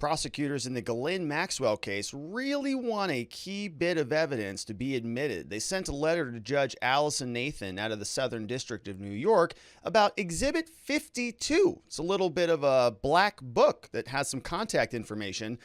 Prosecutors in the Ghislaine Maxwell case really want a key bit of evidence to be admitted. They sent a letter to Judge Allison Nathan out of the Southern District of New York about Exhibit 52. It's a little bit of a black book that has some contact information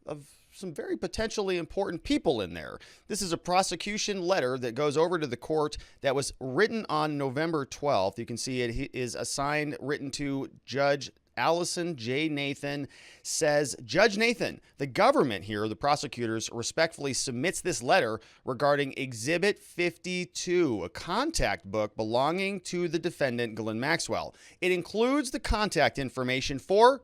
of some very potentially important people in there. This is a prosecution letter that goes over to the court that was written on November 12th. You can see it is assigned, written to Judge Allison J. Nathan. Says, Judge Nathan, the government here, the prosecutors, respectfully submits this letter regarding Exhibit 52, a contact book belonging to the defendant, Ghislaine Maxwell. It includes the contact information for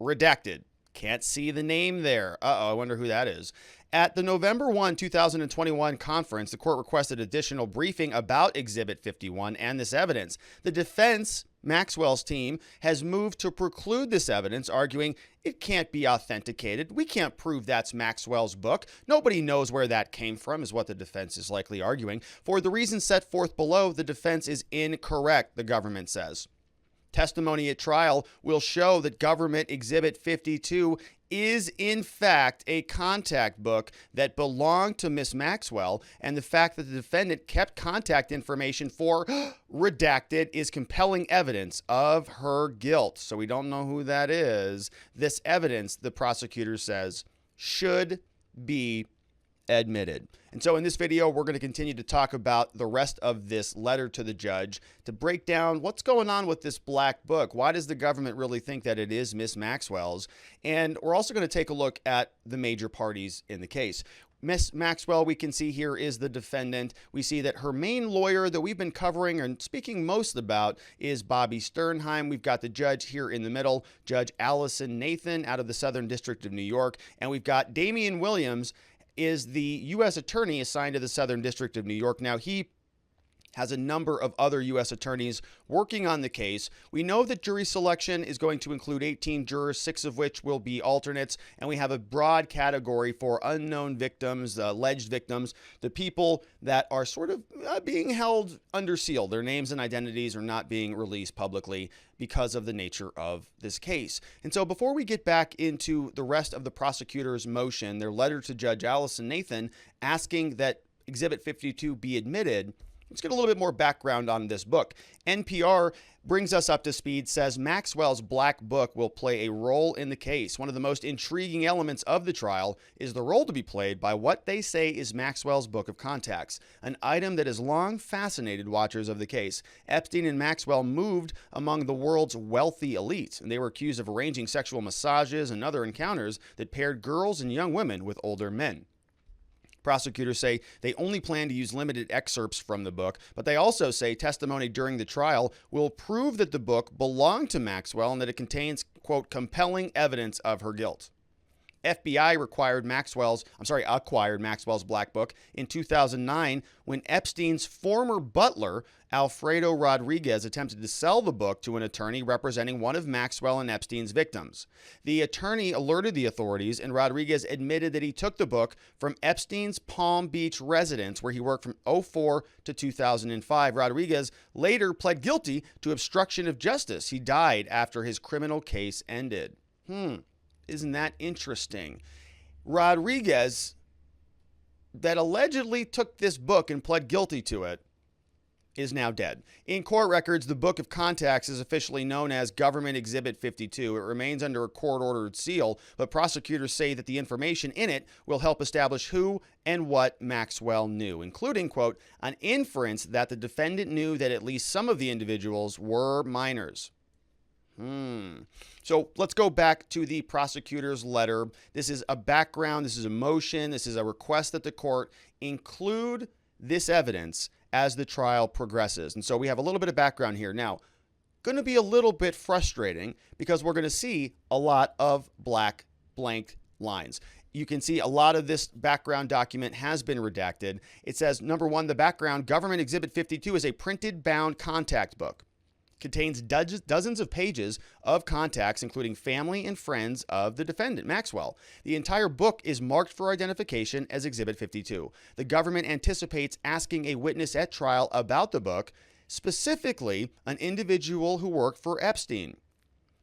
redacted. Can't see the name there. I wonder who that is. At the November 1, 2021 conference, the court requested additional briefing about Exhibit 51 and this evidence. The defense, Maxwell's team, has moved to preclude this evidence, arguing it can't be authenticated. We can't prove that's Maxwell's book. Nobody knows where that came from, is what the defense is likely arguing. For the reasons set forth below, the defense is incorrect, the government says. Testimony at trial will show that Government Exhibit 52 is in fact a contact book that belonged to Miss Maxwell, and the fact that the defendant kept contact information for redacted is compelling evidence of her guilt. So we don't know who that is. This evidence, the prosecutor says, should be admitted. And so in this video, we're going to continue to talk about the rest of this letter to the judge to break down what's going on with this black book. Why does the government really think that it is Miss Maxwell's? And we're also going to take a look at the major parties in the case. Miss Maxwell, we can see here, is the defendant. We see that her main lawyer that we've been covering and speaking most about is Bobby Sternheim. We've got the judge here in the middle, Judge Allison Nathan out of the Southern District of New York. And we've got Damian Williams, is the U.S. attorney assigned to the Southern District of New York. Now, he has a number of other U.S. attorneys working on the case. We know that jury selection is going to include 18 jurors, 6 of which will be alternates, and we have a broad category for unknown victims, alleged victims, the people that are sort of being held under seal. Their names and identities are not being released publicly because of the nature of this case. And so before we get back into the rest of the prosecutor's motion, their letter to Judge Allison Nathan asking that Exhibit 52 be admitted, let's get a little bit more background on this book. NPR brings us up to speed, says Maxwell's black book will play a role in the case. One of the most intriguing elements of the trial is the role to be played by what they say is Maxwell's book of contacts, an item that has long fascinated watchers of the case. Epstein and Maxwell moved among the world's wealthy elite, and they were accused of arranging sexual massages and other encounters that paired girls and young women with older men. Prosecutors say they only plan to use limited excerpts from the book, but they also say testimony during the trial will prove that the book belonged to Maxwell and that it contains, quote, compelling evidence of her guilt. FBI acquired Maxwell's black book in 2009 when Epstein's former butler, Alfredo Rodriguez, attempted to sell the book to an attorney representing one of Maxwell and Epstein's victims. The attorney alerted the authorities, and Rodriguez admitted that he took the book from Epstein's Palm Beach residence, where he worked from 2004 to 2005. Rodriguez later pled guilty to obstruction of justice. He died after his criminal case ended. Isn't that interesting? Rodriguez, that allegedly took this book and pled guilty to it, is now dead. In court records, the Book of Contacts is officially known as Government Exhibit 52. It remains under a court-ordered seal, but prosecutors say that the information in it will help establish who and what Maxwell knew, including, quote, an inference that the defendant knew that at least some of the individuals were minors. So let's go back to the prosecutor's letter. This is a background. This is a motion. This is a request that the court include this evidence as the trial progresses. And so we have a little bit of background here. Now, going to be a little bit frustrating because we're going to see a lot of black blank lines. You can see a lot of this background document has been redacted. It says, number one, the background, Government Exhibit 52 is a printed bound contact book. Contains dozens of pages of contacts, including family and friends of the defendant, Maxwell. The entire book is marked for identification as Exhibit 52. The government anticipates asking a witness at trial about the book, specifically an individual who worked for Epstein.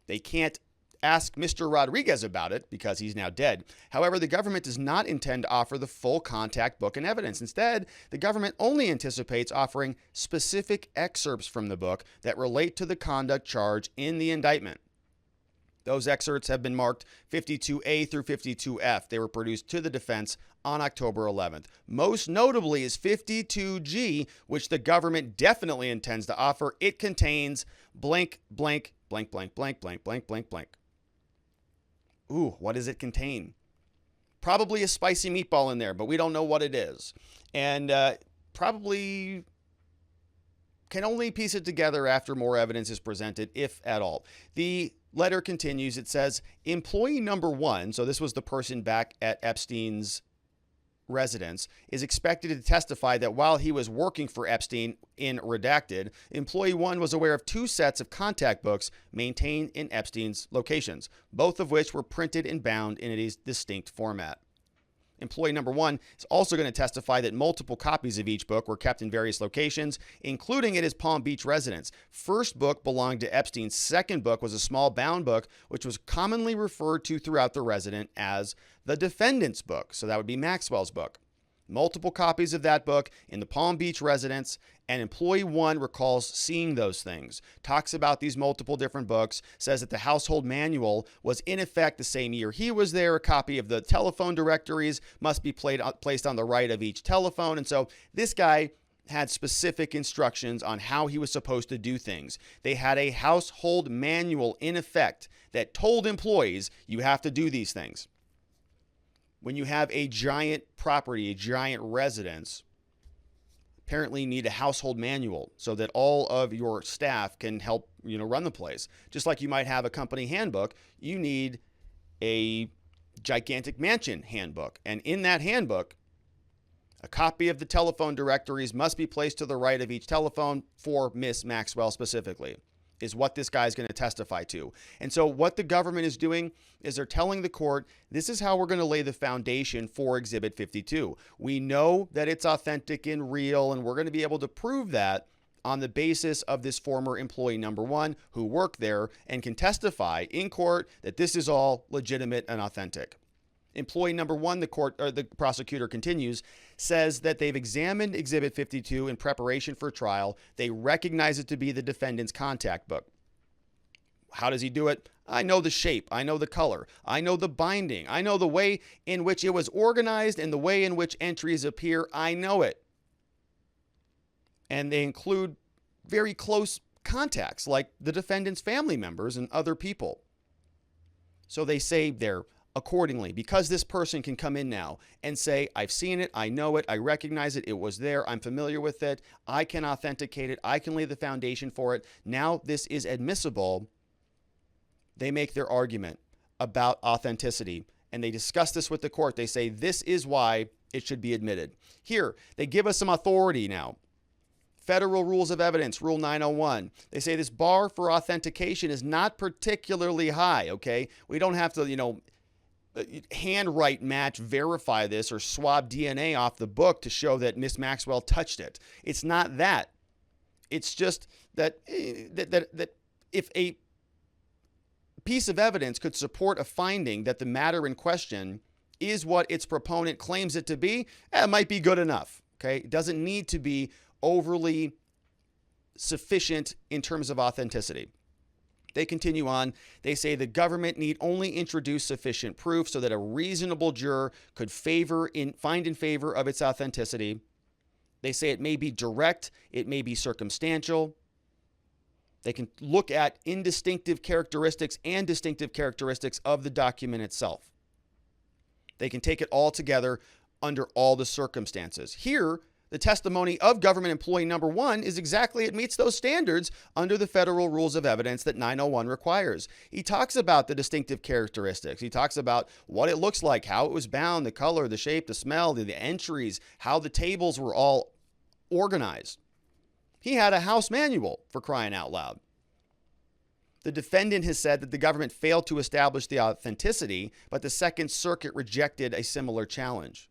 They can't ask Mr. Rodriguez about it because he's now dead. However, the government does not intend to offer the full contact book and evidence. Instead, the government only anticipates offering specific excerpts from the book that relate to the conduct charge in the indictment. Those excerpts have been marked 52A through 52F. They were produced to the defense on October 11th. Most notably is 52G, which the government definitely intends to offer. It contains blank, blank, blank, blank, blank, blank, blank, blank, blank. Ooh, what does it contain? Probably a spicy meatball in there, but we don't know what it is. And probably can only piece it together after more evidence is presented, if at all. The letter continues. It says, employee number 1, so this was the person back at Epstein's residence, is expected to testify that while he was working for Epstein in redacted, employee 1 was aware of 2 sets of contact books maintained in Epstein's locations, both of which were printed and bound in a distinct format. Employee number 1 is also going to testify that multiple copies of each book were kept in various locations, including at his Palm Beach residence. First book belonged to Epstein. Second book was a small bound book, which was commonly referred to throughout the residence as the defendant's book. So that would be Maxwell's book. Multiple copies of that book in the Palm Beach residence, and employee 1 recalls seeing those things, talks about these multiple different books, says that the household manual was in effect the same year he was there. A copy of the telephone directories must be placed on the right of each telephone. And so this guy had specific instructions on how he was supposed to do things. They had a household manual in effect that told employees, you have to do these things. When you have a giant property, a giant residence, apparently you need a household manual so that all of your staff can help, run the place. Just like you might have a company handbook, you need a gigantic mansion handbook. And in that handbook, a copy of the telephone directories must be placed to the right of each telephone for Miss Maxwell specifically, is what this guy is going to testify to. And so what the government is doing is they're telling the court, this is how we're going to lay the foundation for Exhibit 52. We know that it's authentic and real, and we're going to be able to prove that on the basis of this former employee number 1 who worked there and can testify in court that this is all legitimate and authentic. Employee number 1, the prosecutor continues, says that they've examined Exhibit 52 in preparation for trial. They recognize it to be the defendant's contact book. How does he do it? I know the shape. I know the color. I know the binding. I know the way in which it was organized and the way in which entries appear. I know it. And they include very close contacts like the defendant's family members and other people. So they say they're accordingly, because this person can come in now and say, I've seen it, I know it, I recognize it, it was there, I'm familiar with it, I can authenticate it, I can lay the foundation for it, now this is admissible. They make their argument about authenticity, and they discuss this with the court. They say, this is why it should be admitted. Here, they give us some authority now. Federal Rules of Evidence, Rule 901. They say this bar for authentication is not particularly high, okay? We don't have to, handwrite match verify this or swab DNA off the book to show that Miss Maxwell touched it. It's not that. It's just that if a piece of evidence could support a finding that the matter in question is what its proponent claims it to be, it might be good enough. Okay, it doesn't need to be overly sufficient in terms of authenticity. They continue on. They say the government need only introduce sufficient proof so that a reasonable juror could find in favor of its authenticity. They say it may be direct, it may be circumstantial. They can look at indistinctive characteristics and distinctive characteristics of the document itself. They can take it all together under all the circumstances. Here, the testimony of government employee number 1 is exactly, it meets those standards under the Federal Rules of Evidence that 901 requires. He talks about the distinctive characteristics. He talks about what it looks like, how it was bound, the color, the shape, the smell, the entries, how the tables were all organized. He had a house manual, for crying out loud. The defendant has said that the government failed to establish the authenticity, but the Second Circuit rejected a similar challenge.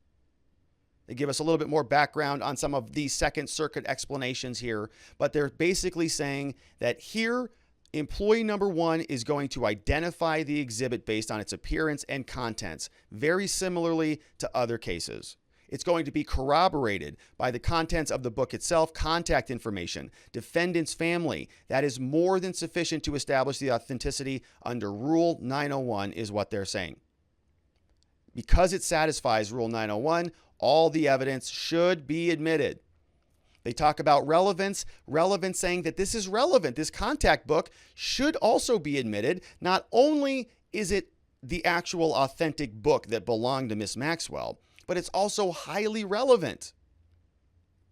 They give us a little bit more background on some of the Second Circuit explanations here, but they're basically saying that here Employee number one is going to identify the exhibit based on its appearance and contents, very similarly to other cases. It's going to be corroborated by the contents of the book itself, contact information, defendant's family. That is more than sufficient to establish the authenticity under Rule 901 is what they're saying. Because it satisfies Rule 901, all the evidence should be admitted. They talk about relevance saying that this is relevant. This contact book should also be admitted. Not only is it the actual authentic book that belonged to Miss Maxwell, but it's also highly relevant.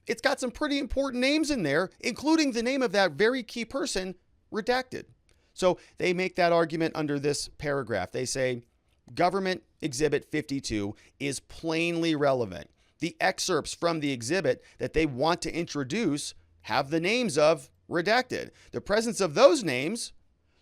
It's got some pretty important names in there, including the name of that very key person, redacted. So they make that argument under this paragraph. They say, Government Exhibit 52 is plainly relevant. The excerpts from the exhibit that they want to introduce have the names of redacted. The presence of those names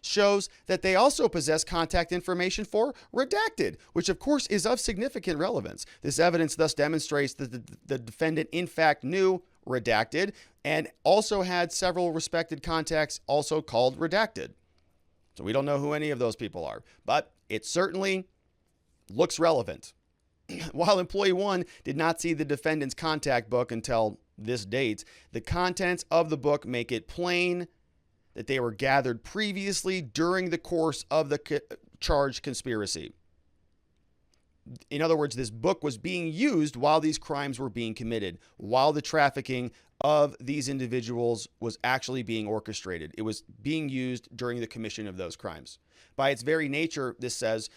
shows that they also possess contact information for redacted, which of course is of significant relevance. This evidence thus demonstrates that the defendant in fact knew redacted and also had several respected contacts also called redacted. So we don't know who any of those people are, but it certainly looks relevant. While employee one did not see the defendant's contact book until this date, the contents of the book make it plain that they were gathered previously during the course of the charged conspiracy. In other words, this book was being used while these crimes were being committed, while the trafficking of these individuals was actually being orchestrated. It was being used during the commission of those crimes. By its very nature, this says,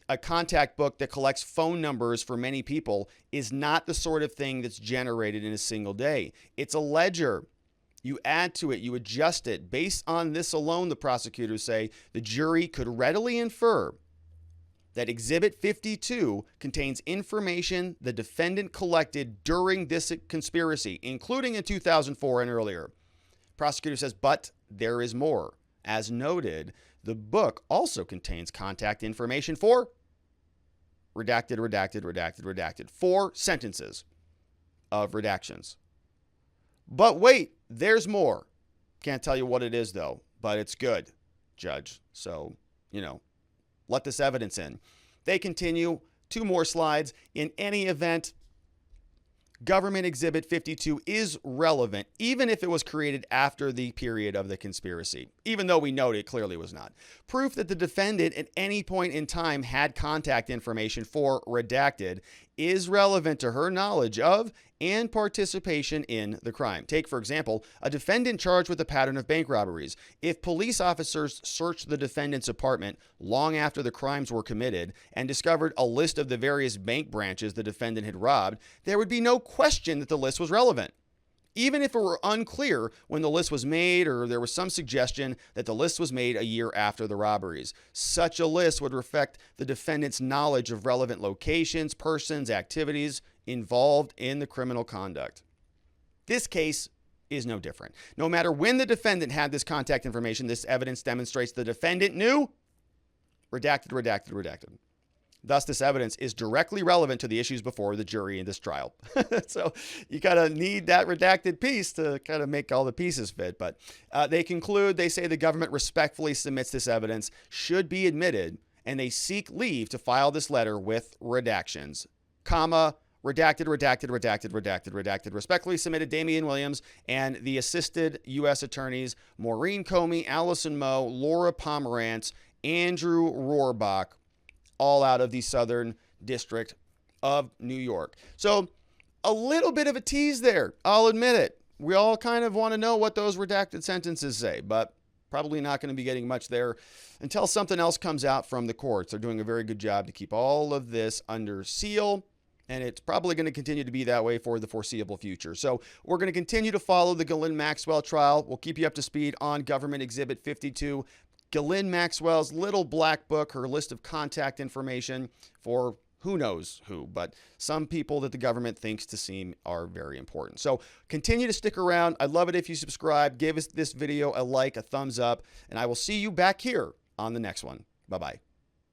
a contact book that collects phone numbers for many people is not the sort of thing that's generated in a single day. It's a ledger. You add to it, you adjust it. Based on this alone, the prosecutors say, the jury could readily infer that Exhibit 52 contains information the defendant collected during this conspiracy, including in 2004 and earlier. Prosecutor says, but there is more. As noted, the book also contains contact information for redacted, redacted, redacted, redacted. 4 sentences of redactions. But wait, there's more. Can't tell you what it is, though, but it's good, Judge. So, let this evidence in. They continue 2 more slides. In any event, Government Exhibit 52 is relevant, even if it was created after the period of the conspiracy, even though we noted it clearly was not. Proof that the defendant at any point in time had contact information for redacted is relevant to her knowledge of and participation in the crime. Take, for example, a defendant charged with a pattern of bank robberies. If police officers searched the defendant's apartment long after the crimes were committed and discovered a list of the various bank branches the defendant had robbed, there would be no question that the list was relevant. Even if it were unclear when the list was made or there was some suggestion that the list was made a year after the robberies. Such a list would reflect the defendant's knowledge of relevant locations, persons, activities involved in the criminal conduct. This case is no different. No matter when the defendant had this contact information, this evidence demonstrates the defendant knew redacted, redacted, redacted. Thus, this evidence is directly relevant to the issues before the jury in this trial. So you kind of need that redacted piece to kind of make all the pieces fit. But they conclude, they say the government respectfully submits this evidence should be admitted, and they seek leave to file this letter with redactions, comma, redacted, redacted, redacted, redacted, redacted. Respectfully submitted, Damian Williams and the assisted U.S. attorneys, Maureen Comey, Allison Moe, Laura Pomerantz, Andrew Rohrbach, all out of the Southern District of New York. So a little bit of a tease there. I'll admit it. We all kind of want to know what those redacted sentences say, but probably not going to be getting much there until something else comes out from the courts. They're doing a very good job to keep all of this under seal, and it's probably going to continue to be that way for the foreseeable future. So we're going to continue to follow the Ghislaine Maxwell trial. We'll keep you up to speed on Government Exhibit 52. Ghislaine Maxwell's little black book, her list of contact information for who knows who, but some people that the government thinks to seem are very important. So continue to stick around. I'd love it if you subscribe, give us this video a like, a thumbs up, and I will see you back here on the next one. Bye-bye.